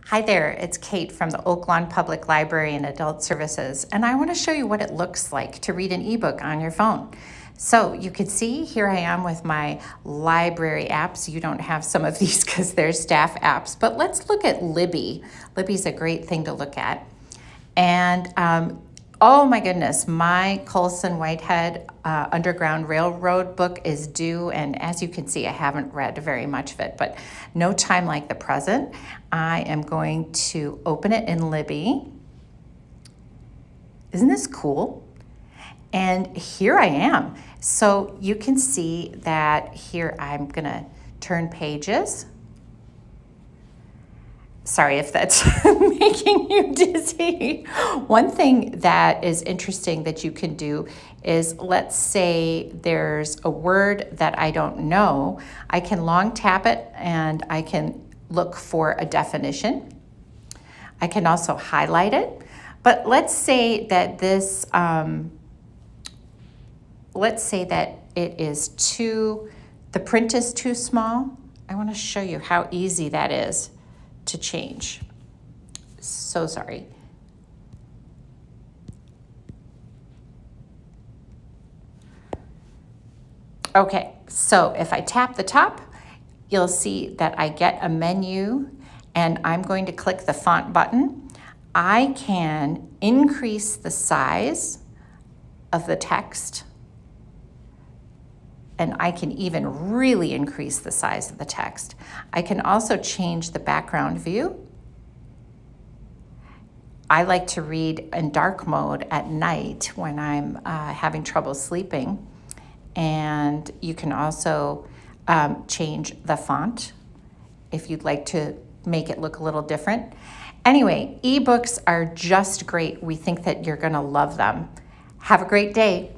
Hi there, it's Kate from the Oak Lawn Public Library and Adult Services, and I want to show you what it looks like to read an ebook on your phone. So you can see here I am with my library apps. You don't have some of these because they're staff apps, but let's look at Libby. Libby's a great thing to look at. And oh my goodness, my Colson Whitehead Underground Railroad book is due, and as you can see, I haven't read very much of it, but no time like the present. I am going to open it in Libby. Isn't this cool? And here I am. So you can see that here I'm gonna turn pages. Sorry if that's making you dizzy. One thing that is interesting that you can do is, let's say there's a word that I don't know. I can long tap it and I can look for a definition. I can also highlight it. But let's say that this, let's say that it is the print is too small. I want to show you how easy that is to change. So sorry. Okay, so if I tap the top, you'll see that I get a menu, and I'm going to click the font button. I can increase the size of the text, and I can even really increase the size of the text. I can also change the background view. I like to read in dark mode at night when I'm having trouble sleeping. And you can also change the font if you'd like to make it look a little different. Anyway, ebooks are just great. We think that you're gonna love them. Have a great day.